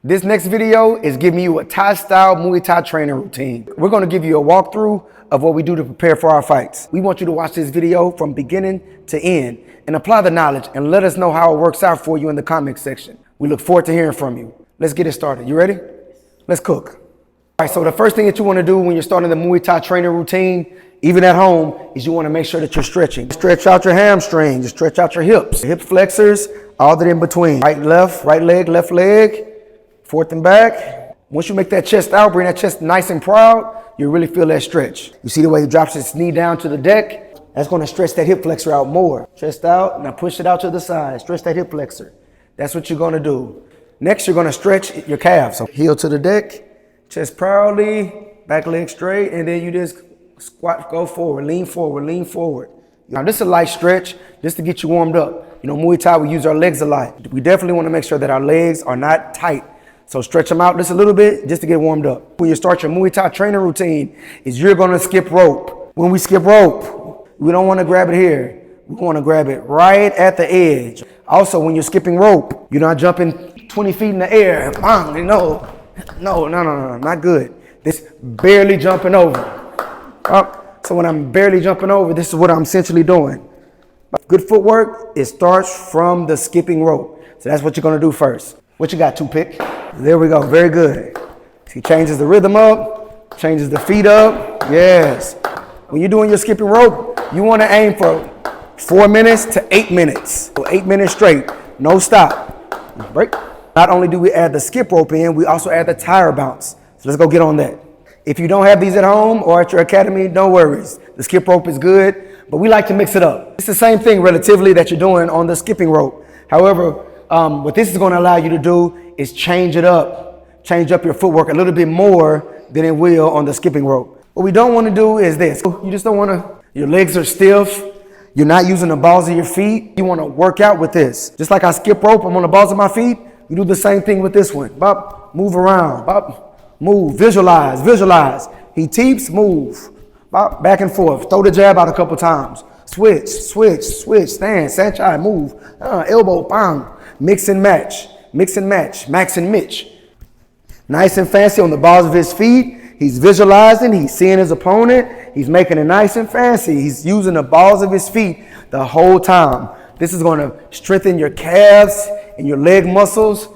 This next video is giving you a Thai style Muay Thai training routine. We're gonna give you a walkthrough of what we do to prepare for our fights. We want you to watch this video from beginning to end and apply the knowledge and let us know how it works out for you in the comment section. We look forward to hearing from you. Let's get it started. You ready? Let's cook. All right, so the first thing that you wanna do when you're starting the Muay Thai training routine, even at home, is you wanna make sure that you're stretching. Stretch out your hamstrings, stretch out your hips, hip flexors, all that in between. Right leg, left leg, forth and back. Once you make that chest out, bring that chest nice and proud, you really feel that stretch. You see the way he drops his knee down to the deck? That's gonna stretch that hip flexor out more. Chest out, now push it out to the side, stretch that hip flexor. That's what you're gonna do. Next, you're gonna stretch your calves. So heel to the deck, chest proudly, back leg straight, and then you just squat, go forward, lean forward, lean forward. Now this is a light stretch, just to get you warmed up. You know, Muay Thai, we use our legs a lot. We definitely wanna make sure that our legs are not tight. So stretch them out just a little bit, just to get warmed up. When you start your Muay Thai training routine, is you're gonna skip rope. When we skip rope, we don't wanna grab it here. We wanna grab it right at the edge. Also, when you're skipping rope, you're not jumping 20 feet in the air. No, not good. This barely jumping over. So when I'm barely jumping over, this is what I'm essentially doing. Good footwork, it starts from the skipping rope. So that's what you're gonna do first. What you got, toothpick? There we go, very good. He changes the rhythm up, changes the feet up, yes. When you're doing your skipping rope, you wanna aim for 4 minutes to 8 minutes. So 8 minutes straight, no stop. Break. Not only do we add the skip rope in, we also add the tire bounce. So let's go get on that. If you don't have these at home or at your academy, no worries. The skip rope is good, but we like to mix it up. It's the same thing relatively that you're doing on the skipping rope. However, what this is gonna allow you to do is change up your footwork a little bit more than it will on the skipping rope. What we don't wanna do is this. You just don't wanna, your legs are stiff, you're not using the balls of your feet. You wanna work out with this. Just like I skip rope, I'm on the balls of my feet, you do the same thing with this one. Bop, move around, bop, move, visualize. He teeps, move, bop, back and forth. Throw the jab out a couple times. Switch, stand, sanchai, move, elbow, bang. Mix and match, max and Mitch. Nice and fancy on the balls of his feet. He's visualizing, he's seeing his opponent. He's making it nice and fancy. He's using the balls of his feet the whole time. This is gonna strengthen your calves and your leg muscles.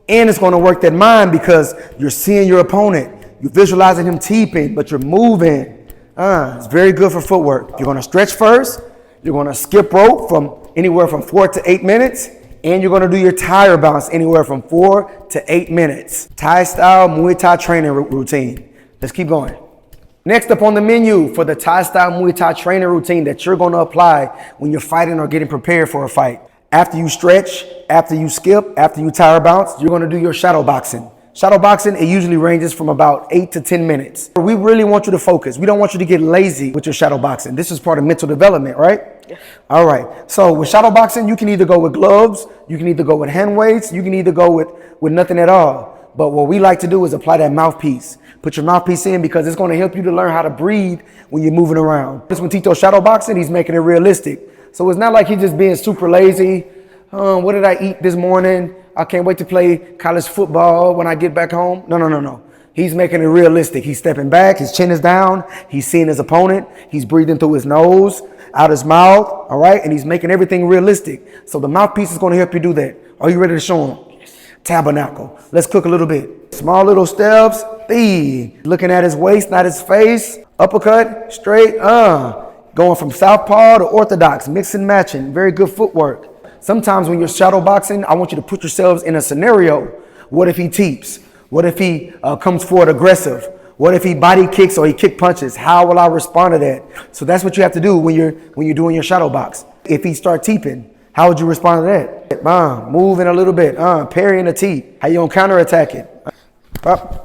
And it's gonna work that mind because you're seeing your opponent. You're visualizing him teeping, but you're moving. It's very good for footwork. You're gonna stretch first. You're gonna skip rope from anywhere from 4 to 8 minutes. And you're gonna do your tire bounce anywhere from 4 to 8 minutes. Thai style Muay Thai training routine. Let's keep going. Next up on the menu for the Thai style Muay Thai training routine that you're gonna apply when you're fighting or getting prepared for a fight. After you stretch, after you skip, after you tire bounce, you're gonna do your shadow boxing. Shadow boxing, it usually ranges from about 8 to 10 minutes. We really want you to focus. We don't want you to get lazy with your shadow boxing. This is part of mental development, right? Yeah. All right. So with shadow boxing, you can either go with gloves, you can either go with hand weights, you can either go with nothing at all. But what we like to do is apply that mouthpiece. Put your mouthpiece in because it's going to help you to learn how to breathe when you're moving around. This one, Tito's shadow boxing, he's making it realistic. So it's not like he's just being super lazy. What did I eat this morning? I can't wait to play college football when I get back home. No. He's making it realistic. He's stepping back, his chin is down, he's seeing his opponent, he's breathing through his nose, out his mouth, all right? And he's making everything realistic. So the mouthpiece is gonna help you do that. Are you ready to show him? Yes. Tabernacle. Let's cook a little bit. Small little steps, looking at his waist, not his face. Uppercut, straight, going from southpaw to orthodox, mix and matching, very good footwork. Sometimes when you're shadow boxing, I want you to put yourselves in a scenario. What if he teeps? What if he comes forward aggressive? What if he body kicks or he kick punches? How will I respond to that? So that's what you have to do when you're doing your shadow box. If he start teeping, how would you respond to that? Moving a little bit, parrying a teep. How you gonna counterattack it?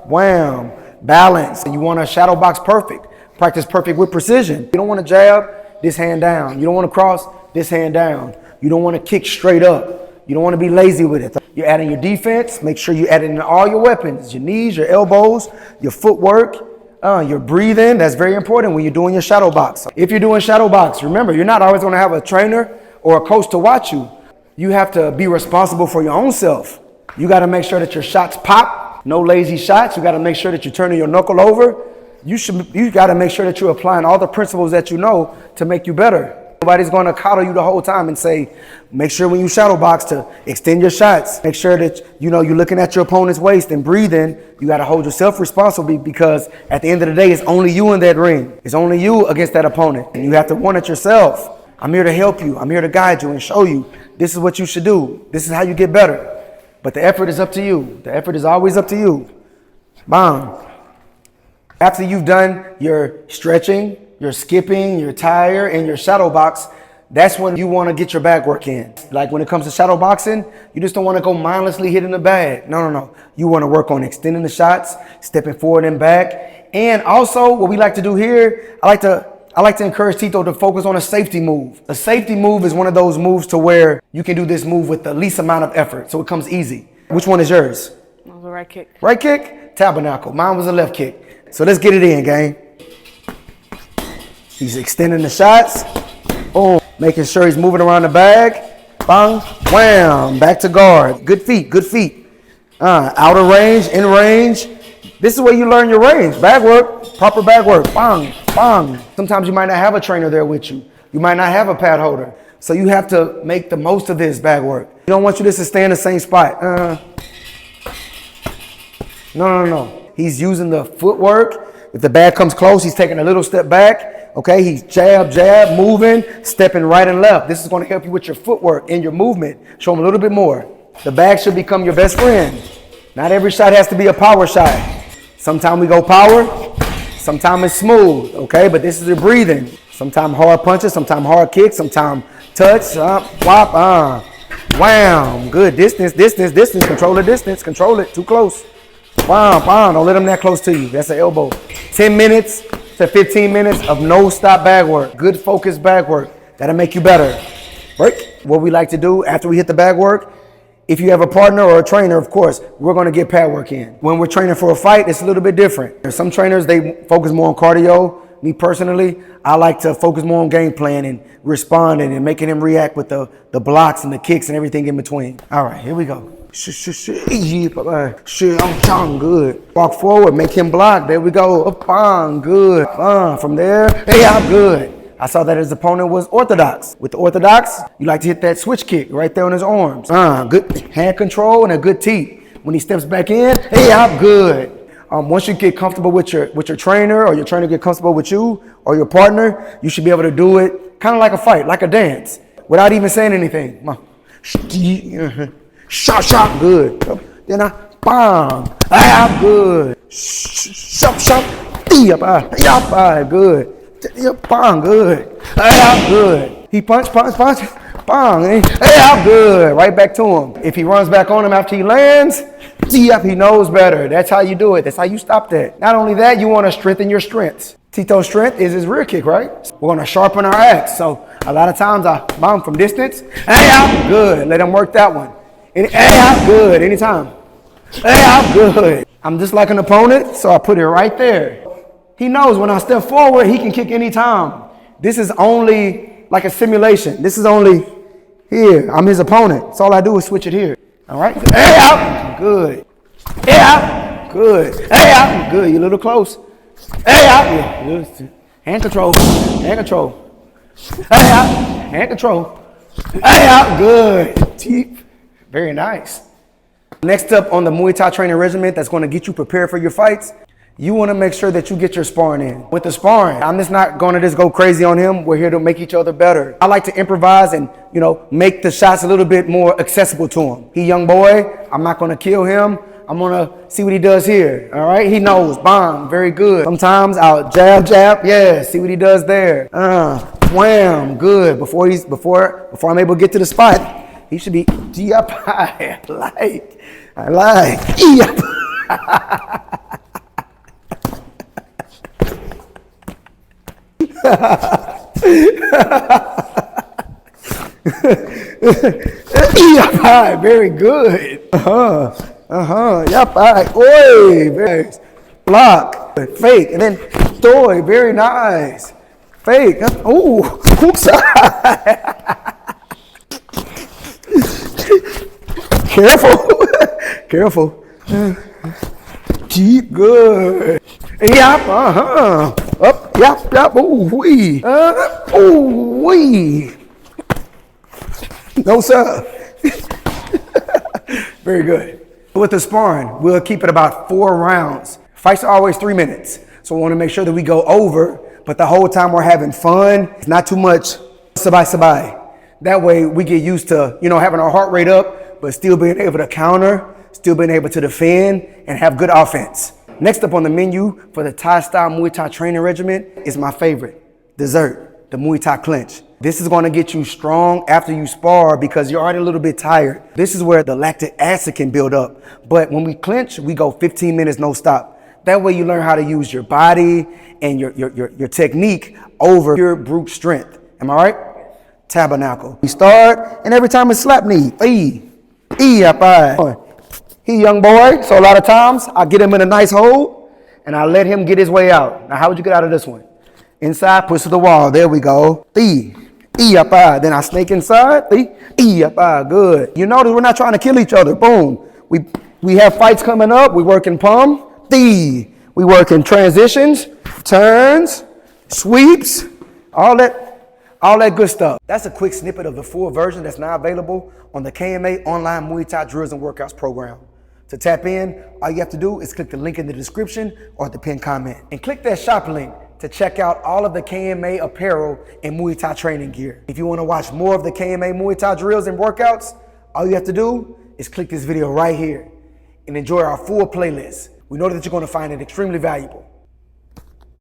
Wham, balance. You want to shadow box perfect. Practice perfect with precision. You don't want to jab, this hand down. You don't want to cross, this hand down. You don't want to kick straight up. You don't want to be lazy with it. You're adding your defense. Make sure you add in all your weapons, your knees, your elbows, your footwork, your breathing. That's very important when you're doing your shadow box. If you're doing shadow box, remember, you're not always going to have a trainer or a coach to watch you. You have to be responsible for your own self. You got to make sure that your shots pop. No lazy shots. You got to make sure that you're turning your knuckle over. You got to make sure that you're applying all the principles that you know to make you better. Nobody's going to coddle you the whole time and say, make sure when you shadow box to extend your shots. Make sure that, you're looking at your opponent's waist and breathing. You got to hold yourself responsible, because at the end of the day, it's only you in that ring. It's only you against that opponent. And you have to want it yourself. I'm here to help you. I'm here to guide you and show you this is what you should do. This is how you get better. But the effort is up to you. The effort is always up to you. Bam. After you've done your stretching, your skipping, your tire, and your shadow box, that's when you want to get your bag work in. Like when it comes to shadow boxing, you just don't want to go mindlessly hitting the bag. No. You want to work on extending the shots, stepping forward and back. And also what we like to do here, I like to encourage Tito to focus on a safety move. A safety move is one of those moves to where you can do this move with the least amount of effort, so it comes easy. Which one is yours? It was a right kick. Right kick? Tabernacle. Mine was a left kick. So let's get it in, gang. He's extending the shots. Boom. Making sure he's moving around the bag. Bang. Wham. Back to guard. Good feet. Good feet. Out of range. In range. This is where you learn your range. Bag work. Proper bag work. Bang. Bang. Sometimes you might not have a trainer there with you. You might not have a pad holder. So you have to make the most of this bag work. You don't want you just to stay in the same spot. No. He's using the footwork. If the bag comes close, he's taking a little step back. Okay, he's jab, moving, stepping right and left. This is going to help you with your footwork and your movement. Show him a little bit more. The bag should become your best friend. Not every shot has to be a power shot. Sometimes we go power, sometimes it's smooth, okay? But this is the breathing. Sometimes hard punches, sometimes hard kicks, sometimes touch, whop, wham. Good, distance. Control the distance, control it, too close. Bam, don't let them that close to you. That's an elbow. 10 minutes to 15 minutes of no stop bag work. Good focused bag work. That'll make you better. Break. What we like to do after we hit the bag work, if you have a partner or a trainer, of course, we're going to get pad work in. When we're training for a fight, it's a little bit different. There's some trainers, they focus more on cardio. Me personally, I like to focus more on game plan and responding and making him react with the blocks and the kicks and everything in between. All right, here we go. I'm trying good. Walk forward, make him block. There we go. Up on, good. From there, hey, I'm good. I saw that his opponent was orthodox. With the orthodox, you like to hit that switch kick right there on his arms. Good hand control and a good teep. When he steps back in, hey, I'm good. Once you get comfortable with your trainer, or your trainer get comfortable with you or your partner, you should be able to do it kind of like a fight, like a dance, without even saying anything. Shot, good. Then bang, I'm good. Shop, good. Bang, good. I'm good. He punch, bang, I'm good. Right back to him. If he runs back on him after he lands, he knows better. That's how you do it. That's how you stop that. Not only that, you want to strengthen your strengths. Tito's strength is his rear kick, right? We're going to sharpen our axe. So a lot of times I bomb from distance. Hey, I'm good. Let him work that one. Hey, I'm good. Anytime. Hey, I'm good. I'm just like an opponent, so I put it right there. He knows when I step forward, he can kick anytime. This is only like a simulation. This is only here. I'm his opponent. So all I do is switch it here. All right? Hey, I'm good. Hey, I'm good. Hey, I'm good. You're a little close. Hey, I'm good. Hand control. Hand control. Hey, I'm hand control. Hey, I'm good. Teep. Very nice. Next up on the Muay Thai training regimen that's going to get you prepared for your fights, you want to make sure that you get your sparring in. With the sparring, I'm just not going to just go crazy on him. We're here to make each other better. I like to improvise and, make the shots a little bit more accessible to him. He young boy. I'm not going to kill him. I'm going to see what he does here. All right. He knows. Bang. Very good. Sometimes I'll jab. Yeah. See what he does there. Wham. Good. Before I'm able to get to the spot, he should be I like. Very good. Oi, very block, fake, and then toy. Very nice. Fake. Ooh, hook side. Careful. Careful. Keep good. Yep, Up, yep. Ooh, wee. Ooh, wee. No, sir. Very good. With the sparring, we'll keep it about 4 rounds. Fights are always 3 minutes. So we want to make sure that we go over, but the whole time we're having fun. It's not too much sabay. That way we get used to, having our heart rate up, but still being able to counter, still being able to defend and have good offense. Next up on the menu for the Thai style Muay Thai training regimen is my favorite dessert, the Muay Thai Clinch. This is going to get you strong after you spar because you're already a little bit tired. This is where the lactic acid can build up. But when we clinch, we go 15 minutes, no stop. That way you learn how to use your body and your technique over your brute strength. Am I right? Tabernacle. We start, and every time it's slap knee. He young boy, so a lot of times I get him in a nice hold, and I let him get his way out. Now, how would you get out of this one? Inside, push to the wall. There we go. Then I snake inside. Good. You notice we're not trying to kill each other. Boom. We have fights coming up. We work in palm. We work in transitions, turns, sweeps, all that good stuff. That's a quick snippet of the full version that's now available on the KMA Online Muay Thai Drills and Workouts program. To tap in, all you have to do is click the link in the description or the pinned comment. And click that shop link to check out all of the KMA apparel and Muay Thai training gear. If you want to watch more of the KMA Muay Thai drills and workouts, all you have to do is click this video right here and enjoy our full playlist. We know that you're going to find it extremely valuable.